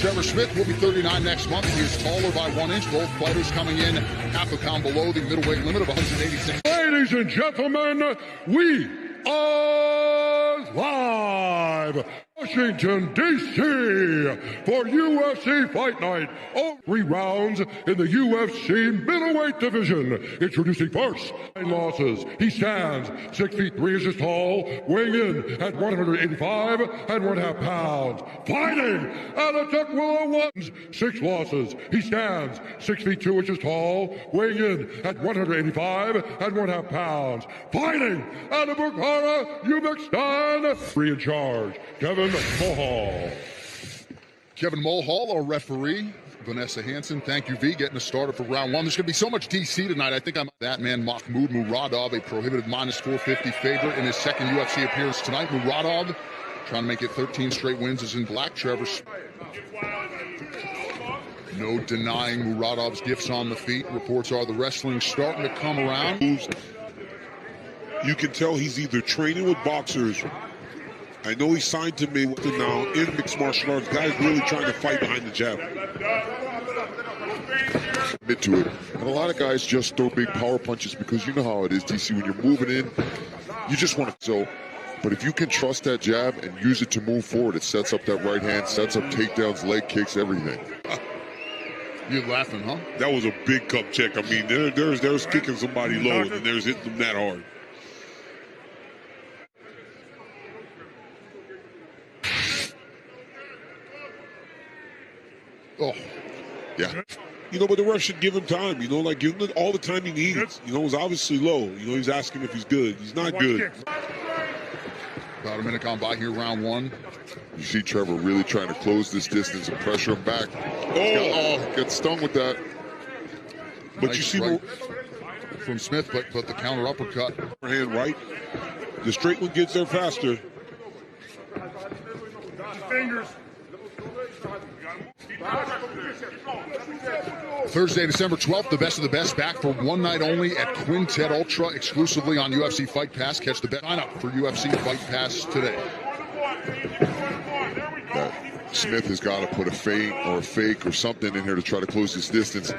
Trevor Smith will be 39 next month. He is taller by 1 inch. Both fighters coming in half a pound below the middleweight limit of 186. Ladies and gentlemen, we are live, Washington, D.C. for UFC Fight Night. All 3 rounds in the UFC middleweight division. Introducing first, 9 losses. He stands 6 feet 3 inches tall, weighing in at 185 and 1/2 pounds. Fighting out of Tukwila, 6 losses. He stands 6 feet 2 inches tall, weighing in at 185 and 1/2 pounds. Fighting out of Bukhara, Uzbekistan, 3 in charge, Kevin Mulhall. Kevin Mulhall, our referee. Vanessa Hansen, thank you, V, getting us started for round 1. There's going to be so much DC tonight. I think I'm that man, Makhmud Muradov, a prohibitive -450 favorite in his second UFC appearance tonight. Muradov trying to make it 13 straight wins is in black. Trevor. No denying Muradov's gifts on the feet. Reports are the wrestling's starting to come around. You can tell he's either training with boxers. I know he signed to me now in mixed martial arts. Guy's really trying to fight behind the jab. Admit to it. And a lot of guys just throw big power punches because you know how it is, DC. When you're moving in, you just want to. So, but if you can trust that jab and use it to move forward, it sets up that right hand, sets up takedowns, leg kicks, everything. You're laughing, huh? That was a big cup check. I mean, there's kicking somebody low, and there's hitting them that hard. Oh, yeah. You know, but the ref should give him time. You know, like give him all the time he needs. You know, he's obviously low. You know, he's asking if he's good. He's not good. About a minute gone by here, round 1. You see Trevor really trying to close this distance and pressure him back. Oh, gets stung with that. But nice you see right from Smith, but the counter uppercut. Hand right. The straight one gets there faster. Fingers. Thursday, December 12th, the best of the best back for one night only at Quintet Ultra, exclusively on UFC Fight Pass. Catch the best sign up for UFC Fight Pass today. Smith has got to put a feint or a fake or something in here to try to close this distance.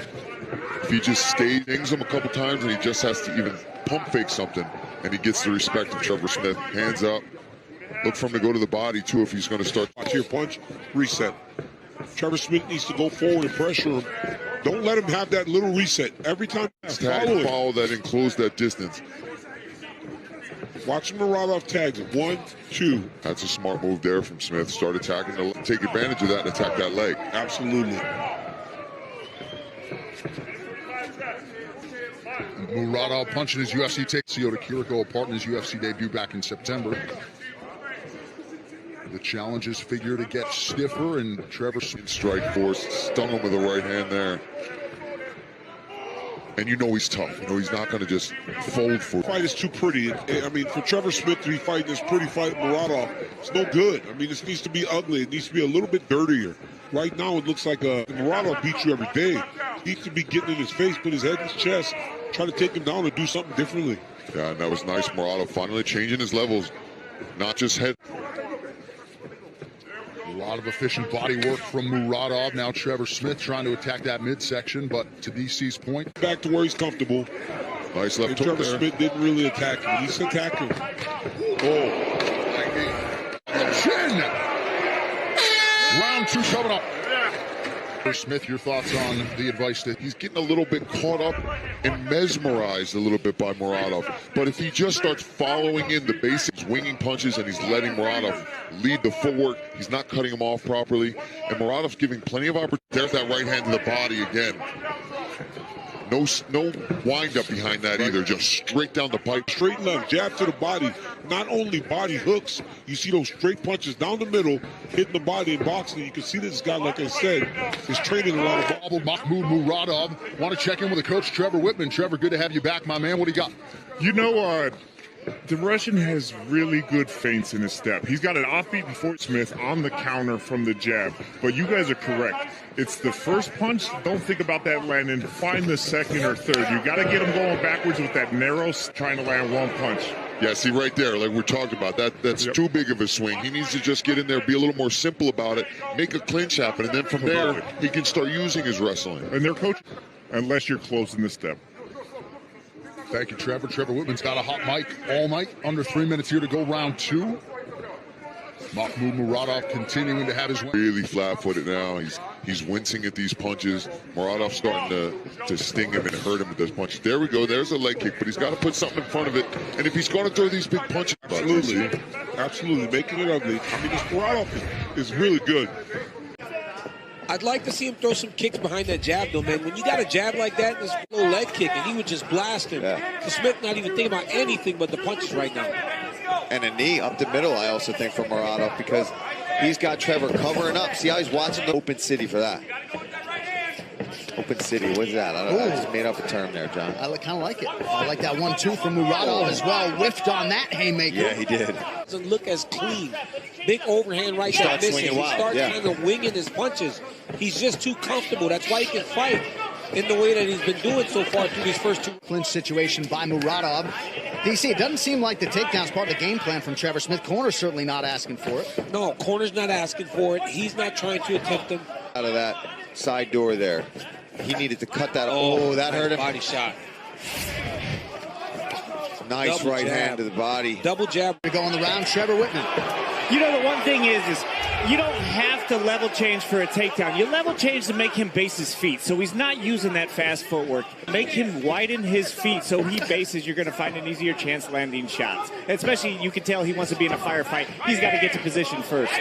If he just stings him a couple times and he just has to even pump fake something, and he gets the respect of Trevor Smith. Hands up. Look for him to go to the body, too, if he's going to start. Watch here, punch, reset. Trevor Smith needs to go forward and pressure him. Don't let him have that little reset. Every time, follow that and close that distance. Watch Muradov tags him. 1, 2. That's a smart move there from Smith. Start attacking, take advantage of that and attack that leg. Absolutely. Muradov punching his UFC take Ciota Kiriko apart in his UFC debut back in September. The challenges figure to get stiffer, and Trevor strike force stung him with the right hand there. And you know he's tough. You know he's not going to just fold for. The fight is too pretty. I mean, for Trevor Smith to be fighting this pretty fight, Muradov, it's no good. I mean, this needs to be ugly. It needs to be a little bit dirtier. Right now, it looks like Muradov beats you every day. He needs to be getting in his face, put his head in his chest, try to take him down and do something differently. Yeah, and that was nice. Muradov finally changing his levels, not just head. A lot of efficient body work from Muradov. Now Trevor Smith trying to attack that midsection, but to DC's point. Back to where he's comfortable. Nice left hook there. Trevor Smith didn't really attack him. He's attacking. Chin! Round 2 coming up. Smith, your thoughts on the advice that he's getting a little bit caught up and mesmerized a little bit by Muradov. But if he just starts following in the basics, winging punches, and he's letting Muradov lead the footwork, he's not cutting him off properly, and Muradov's giving plenty of opportunity. There's that right hand to the body again. No wind up behind that either, just straight down the pipe. Straight left, jab to the body. Not only body hooks, you see those straight punches down the middle, hitting the body in boxing. You can see this guy, like I said, is training a lot of. Makhmud Muradov. Want to check in with the coach, Trevor Whitman. Trevor, good to have you back, my man. What do you got? You know, the Russian has really good feints in his step. He's got an offbeat before Smith on the counter from the jab. But you guys are correct. It's the first punch. Don't think about that landing. Find the second or third. You got to get him going backwards with that narrow, trying to land one punch. Yeah, see right there, like we're talking about, that's too big of a swing. He needs to just get in there, be a little more simple about it, make a clinch happen, and then from there, he can start using his wrestling. And their coach, unless you're closing the step. Thank you, Trevor. Trevor Whitman's got a hot mic all night. Under 3 minutes here to go, round 2. Makhmud Muradov continuing to have his way. Really flat-footed now. He's wincing at these punches. Muradov starting to sting him and hurt him with those punches. There we go. There's a leg kick, but he's got to put something in front of it. And if he's going to throw these big punches, Absolutely, making it ugly. I mean, this Muradov is really good. I'd like to see him throw some kicks behind that jab, though, man. When you got a jab like that, and this low leg kick, and he would just blast him. So Smith not even thinking about anything but the punches right now. And a knee up the middle, I also think, for Muradov, because he's got Trevor covering up. See how he's watching the open city for that. Open city, what's that? I don't know. I just made up a term there, John. I kind of like it. I like that 1-2 from Muradov as well. Whiffed on that haymaker. Yeah, he did. Doesn't look as clean. Big overhand right there missing. He starts kind of winging his punches. He's just too comfortable. That's why he can fight in the way that he's been doing so far through these first 2. Clinch situation by Muradov. DC, it doesn't seem like the takedown's part of the game plan from Trevor Smith. Corner's certainly not asking for it. No, corner's not asking for it. He's not trying to attempt them. Out of that side door there. He needed to cut that. Oh, that hurt him. Body shot. Nice double right jab. Hand to the body. Double jab. We go on the round, Trevor Whitman. You know, the one thing is you don't have to level change for a takedown. You level change to make him base his feet, so he's not using that fast footwork. Make him widen his feet so he bases. You're going to find an easier chance landing shots. Especially, you can tell he wants to be in a firefight. He's got to get to position first.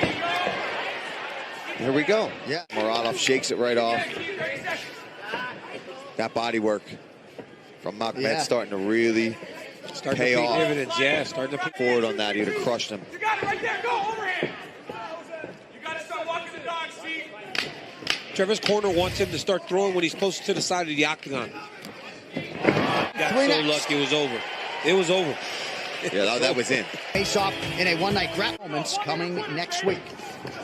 Here we go. Yeah. Muradov shakes it right off. That body work from Makhmud starting to really pay off. Dividends, starting to put forward on that. He'd have crushed him. You got it right there. Go overhand. You got to start walking the dog seat. Trevor's corner wants him to start throwing when he's close to the side of the octagon. Got so lucky. It was over. It was over. Yeah, that was in. Face off in a one-night grapple moments coming next week.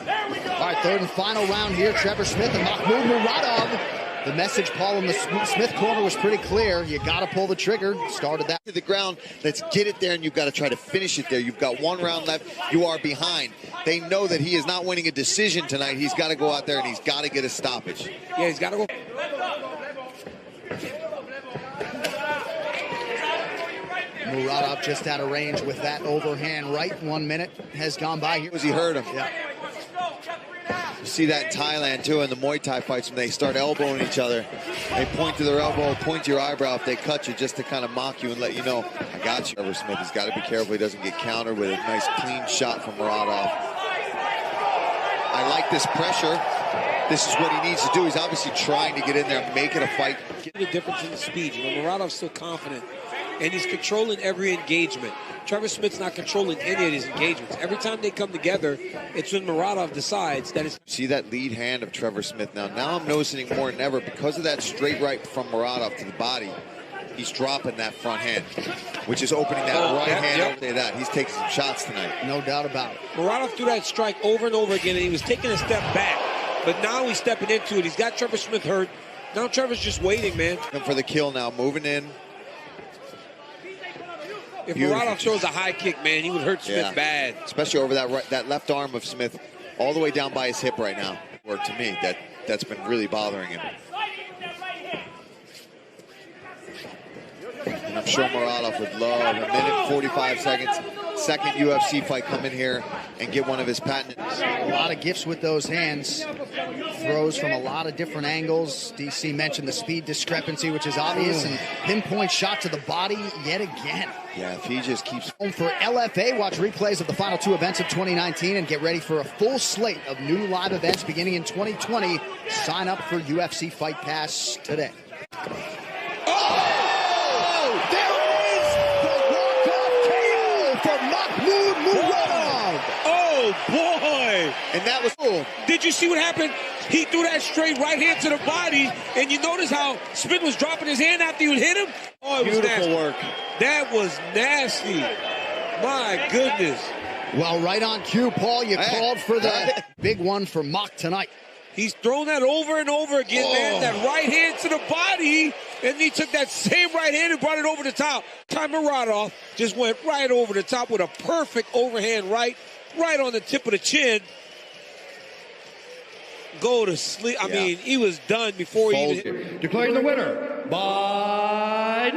All right, third and final round here. Trevor Smith and Makhmud Muradov. The message, Paul, in the Smith corner was pretty clear. You got to pull the trigger. Started that. To the ground. Let's get it there, and you've got to try to finish it there. You've got 1 round left. You are behind. They know that he is not winning a decision tonight. He's got to go out there, and he's got to get a stoppage. Yeah, he's got to go. Muradov just out of range with that overhand right. 1 minute has gone by here. He hurt him. Yeah. You see that in Thailand, too, in the Muay Thai fights when they start elbowing each other. They point to their elbow, point to your eyebrow if they cut you, just to kind of mock you and let you know, I got you. Trevor Smith, he's got to be careful he doesn't get countered with a nice clean shot from Muradov. I like this pressure. This is what he needs to do. He's obviously trying to get in there and make it a fight. Get the difference in the speed. You know, Muradov's still confident, and he's controlling every engagement. Trevor Smith's not controlling any of his engagements. Every time they come together, it's when Muradov decides that it's... See that lead hand of Trevor Smith now. Now I'm noticing more than ever, because of that straight right from Muradov to the body, he's dropping that front hand, which is opening that right hand over there. That he's taking some shots tonight. No doubt about it. Muradov threw that strike over and over again, and he was taking a step back. But now he's stepping into it. He's got Trevor Smith hurt. Now Trevor's just waiting, man. Looking for the kill now, moving in. If Muradov throws a high kick, man, he would hurt Smith bad. Especially over that left arm of Smith, all the way down by his hip right now. Work to me, that's been really bothering him. And I'm sure Muradov would love a minute, 45 seconds, second UFC fight, come in here and get one of his patented. A lot of gifts with those hands. Throws from a lot of different angles. DC mentioned the speed discrepancy, which is obvious, and pinpoint shot to the body yet again. Yeah, if he just keeps... Home for LFA. Watch replays of the final 2 events of 2019 and get ready for a full slate of new live events beginning in 2020. Sign up for UFC Fight Pass today. Makhmud Muradov. Oh, boy. And that was cool. Did you see what happened? He threw that straight right hand to the body, and you notice how Smith was dropping his hand after you hit him? Oh, it was beautiful work. That was nasty. My goodness. Well, right on cue, Paul. You called for the big one for Mach tonight. He's thrown that over and over again, man. That right hand to the body, and he took that same right hand and brought it over the top. Muradov just went right over the top with a perfect overhand right on the tip of the chin. Go to sleep. I mean, he was done before he even... Declaring the winner by